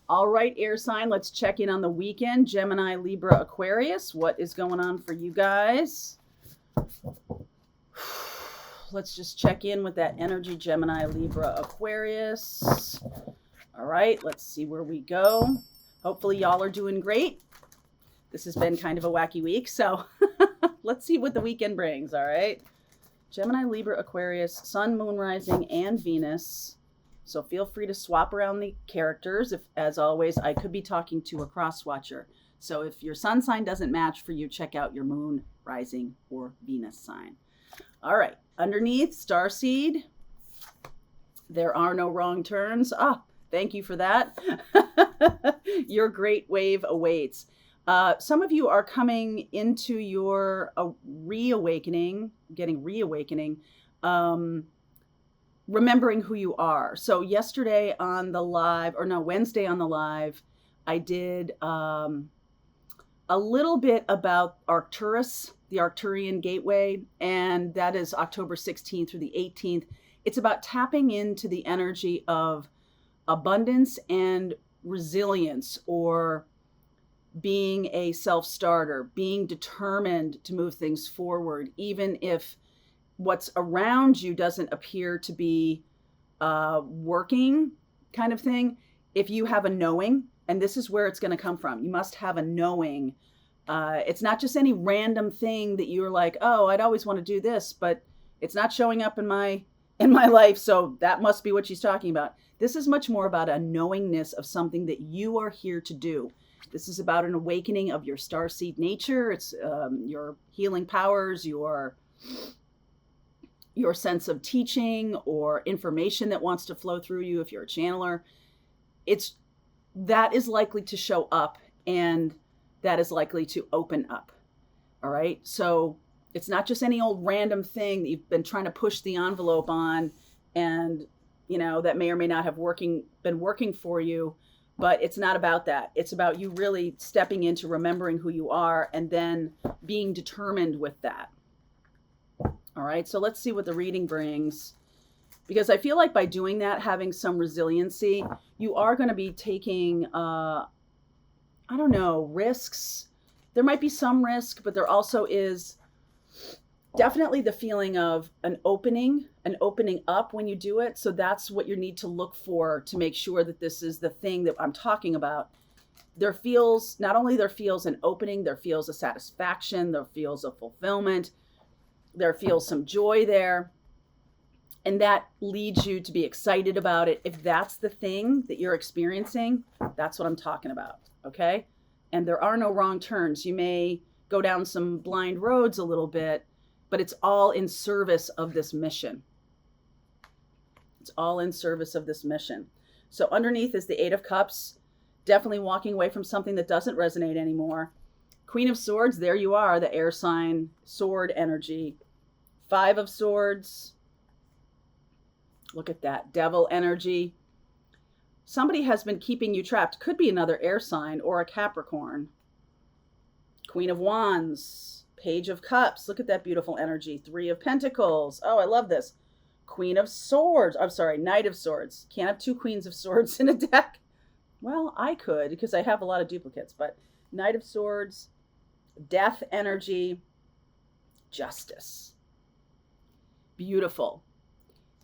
All right, air sign, let's check in on the weekend. Gemini, Libra, Aquarius. What is going on for you guys? Let's just check in with that energy, Gemini, Libra, Aquarius. All right, let's see where we go. Hopefully y'all are doing great. This has been kind of a wacky week, so let's see what the weekend brings, all right? Gemini, Libra, Aquarius, Sun, Moon, Rising, and Venus. So feel free to swap around the characters. If, as always, I could be talking to a cross-watcher. So if your sun sign doesn't match for you, check out your Moon, Rising, or Venus sign. All right, underneath, starseed. There are no wrong turns. Thank you for that. Your great wave awaits. Some of you are coming into your reawakening, remembering who you are. So Wednesday on the live, I did a little bit about Arcturus, the Arcturian gateway, and that is October 16th through the 18th. It's about tapping into the energy of abundance and resilience, or being a self-starter, being determined to move things forward, even if what's around you doesn't appear to be working, kind of thing. If you have a knowing, and this is where it's going to come from, you must have a knowing. It's not just any random thing that you're like, oh, I'd always want to do this, but it's not showing up in my life, so that must be what she's talking about. This is much more about a knowingness of something that you are here to do. This is about an awakening of your starseed nature. It's your healing powers, your sense of teaching or information that wants to flow through you if you're a channeler. That is likely to show up, and that is likely to open up. All right. So it's not just any old random thing that you've been trying to push the envelope on, and that may or may not have been working for you, but it's not about that. It's about you really stepping into remembering who you are and then being determined with that. All right, so let's see what the reading brings. Because I feel like by doing that, having some resiliency, you are going to be taking, risks. There might be some risk, but there also is definitely the feeling of an opening up when you do it. So that's what you need to look for to make sure that this is the thing that I'm talking about. Not only there feels an opening, there feels a satisfaction, there feels a fulfillment, there feels some joy there. And that leads you to be excited about it. If that's the thing that you're experiencing, that's what I'm talking about. Okay. And there are no wrong turns. You may go down some blind roads a little bit, but it's all in service of this mission. It's all in service of this mission. So underneath is the Eight of Cups, definitely walking away from something that doesn't resonate anymore. Queen of Swords, there you are, the air sign, sword energy. Five of Swords. Look at that, Devil energy. Somebody has been keeping you trapped. Could be another air sign or a Capricorn. Queen of Wands, Page of Cups. Look at that beautiful energy. Three of Pentacles. Oh, I love this. Queen of Swords. I'm sorry, Knight of Swords. Can't have two Queens of Swords in a deck. Well, I could because I have a lot of duplicates, but Knight of Swords, Death energy, Justice. Beautiful.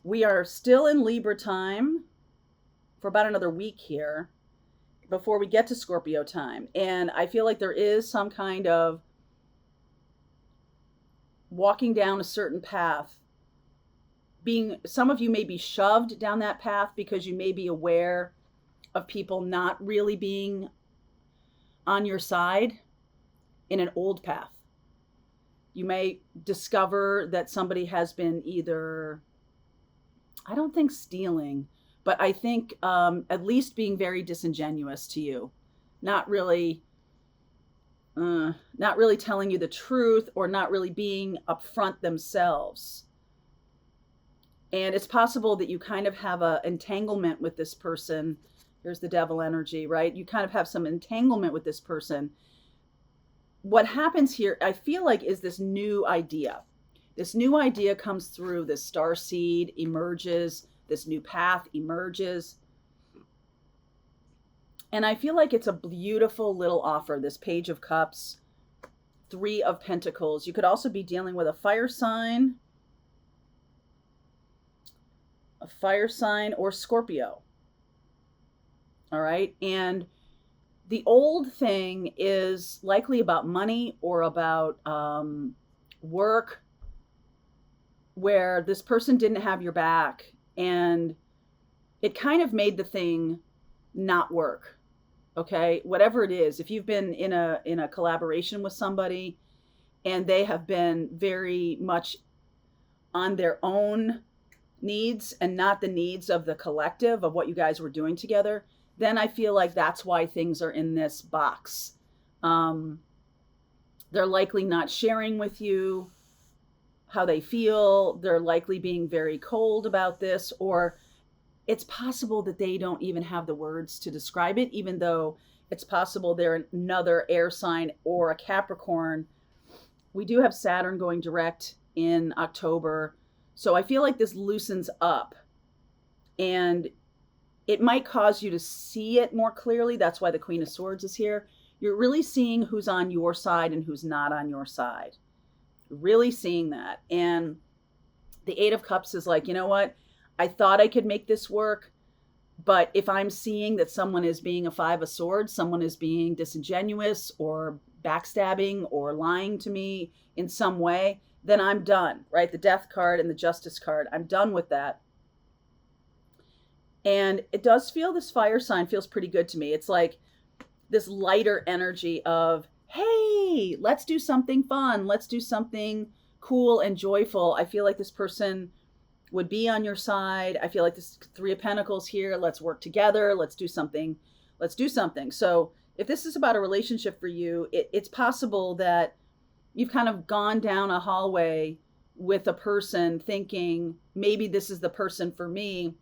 We are still in Libra time for about another week here before we get to Scorpio time. And I feel like there is some kind of walking down a certain path. Some of you may be shoved down that path because you may be aware of people not really being on your side in an old path. You may discover that somebody has been either, I don't think stealing, but I think at least being very disingenuous to you, not really telling you the truth, or not really being upfront themselves. And it's possible that you kind of have an entanglement with this person. Here's the Devil energy, right? You kind of have some entanglement with this person. What happens here, I feel like, is this new idea. This new idea comes through, this star seed emerges, this new path emerges. And I feel like it's a beautiful little offer, this Page of Cups, Three of Pentacles. You could also be dealing with a fire sign or Scorpio. All right. And the old thing is likely about money or about work, where this person didn't have your back and it kind of made the thing not work. Okay. Whatever it is, if you've been in a collaboration with somebody and they have been very much on their own needs and not the needs of the collective of what you guys were doing together, then I feel like that's why things are in this box. They're likely not sharing with you how they feel. They're likely being very cold about this, or it's possible that they don't even have the words to describe it, even though it's possible they're another air sign or a Capricorn. We do have Saturn going direct in October. So I feel like this loosens up and it might cause you to see it more clearly. That's why the Queen of Swords is here. You're really seeing who's on your side and who's not on your side. Really seeing that. And the Eight of Cups is like, you know what? I thought I could make this work, but if I'm seeing that someone is being a Five of Swords, someone is being disingenuous or backstabbing or lying to me in some way, then I'm done, right? The Death card and the Justice card, I'm done with that. And it does feel, this fire sign feels pretty good to me. It's like this lighter energy of, hey, let's do something fun. Let's do something cool and joyful. I feel like this person would be on your side. I feel like this Three of Pentacles here. Let's work together. Let's do something. Let's do something. So if this is about a relationship for you, it's possible that you've kind of gone down a hallway with a person thinking, maybe this is the person for me.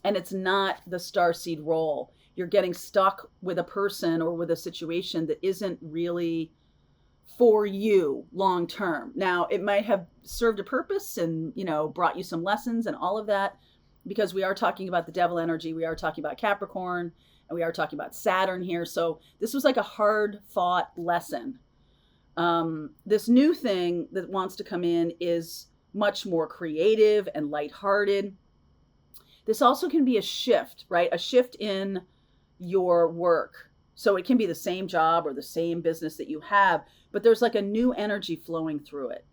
And it's not the starseed role. You're getting stuck with a person or with a situation that isn't really for you long term. Now, it might have served a purpose and, you know, brought you some lessons and all of that, because we are talking about the devil energy. We are talking about Capricorn and we are talking about Saturn here. So this was like a hard fought lesson. This new thing that wants to come in is much more creative and lighthearted. This also can be a shift, right? A shift in your work. So it can be the same job or the same business that you have, but there's like a new energy flowing through it.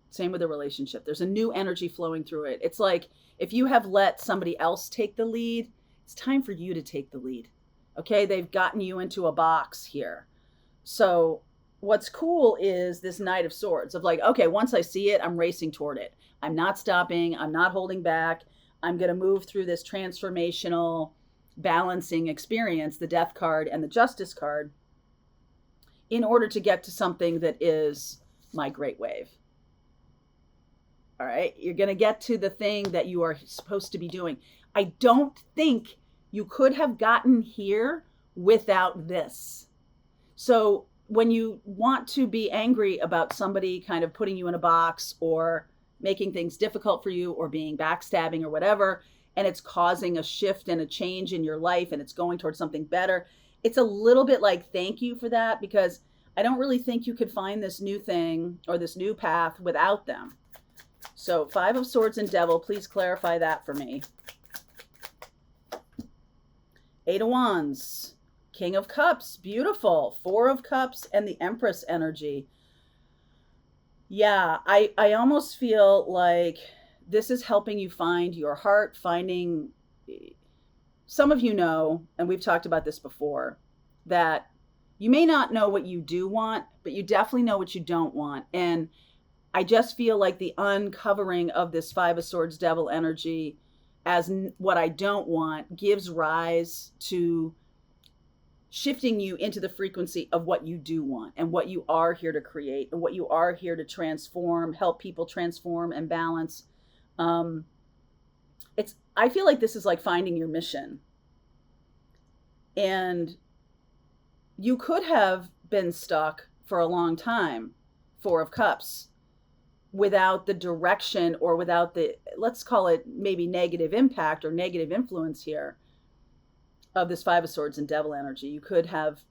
Same with a relationship. There's a new energy flowing through it. It's like if you have let somebody else take the lead, it's time for you to take the lead. Okay, they've gotten you into a box here. So what's cool is this Knight of Swords of like, okay, once I see it, I'm racing toward it. I'm not stopping. I'm not holding back. I'm going to move through this transformational balancing experience, the Death card and the Justice card, in order to get to something that is my great wave. All right. You're going to get to the thing that you are supposed to be doing. I don't think you could have gotten here without this. So when you want to be angry about somebody kind of putting you in a box or making things difficult for you or being backstabbing or whatever, and it's causing a shift and a change in your life and it's going towards something better, it's a little bit like, thank you for that, because I don't really think you could find this new thing or this new path without them. So Five of Swords and Devil, please clarify that for me. Eight of Wands, King of Cups, beautiful. Four of Cups and the Empress energy. Yeah, I almost feel like this is helping you find your heart, finding, some of you know, and we've talked about this before, that you may not know what you do want, but you definitely know what you don't want. And I just feel like the uncovering of this Five of Swords Devil energy as what I don't want gives rise to shifting you into the frequency of what you do want and what you are here to create and what you are here to transform, help people transform and balance. I feel like this is like finding your mission. And you could have been stuck for a long time, Four of Cups. without the direction or without the, let's call it maybe negative impact or negative influence here of this Five of Swords and Devil energy. You could have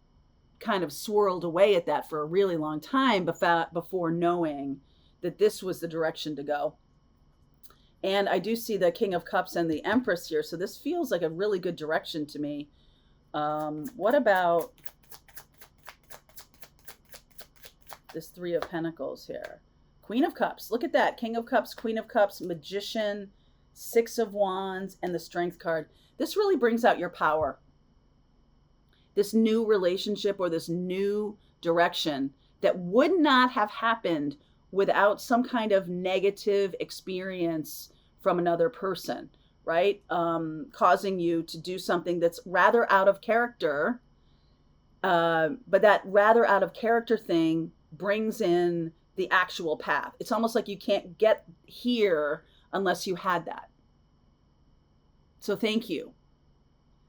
kind of swirled away at that for a really long time before knowing that this was the direction to go. And I do see the King of Cups and the Empress here, so this feels like a really good direction to me. What about this Three of Pentacles here? Queen of Cups, look at that. King of Cups, Queen of Cups, Magician, Six of Wands, and the Strength card. This really brings out your power. This new relationship or this new direction that would not have happened without some kind of negative experience from another person, right? Causing you to do something that's rather out of character. But that rather out of character thing brings in the actual path. It's almost like you can't get here unless you had that. So thank you.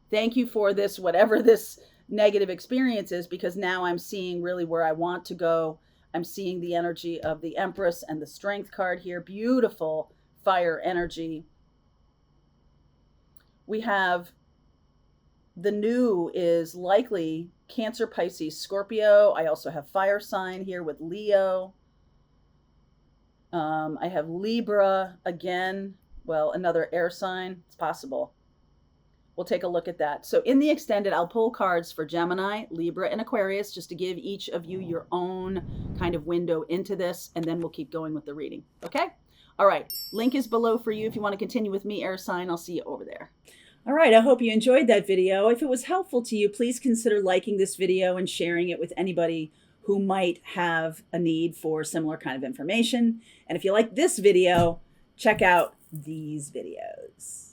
Thank you for this, whatever this negative experience is, because now I'm seeing really where I want to go. I'm seeing the energy of the Empress and the Strength card here. Beautiful fire energy. We have the new is likely Cancer, Pisces, Scorpio. I also have fire sign here with Leo. I have Libra again. Well, another air sign. It's possible. We'll take a look at that. So in the extended, I'll pull cards for Gemini, Libra, and Aquarius, just to give each of you your own kind of window into this, and then we'll keep going with the reading. Okay? All right. Link is below for you if you want to continue with me, air sign. I'll see you over there. All right. I hope you enjoyed that video. If it was helpful to you, please consider liking this video and sharing it with anybody who might have a need for similar kind of information. And if you like this video, check out these videos.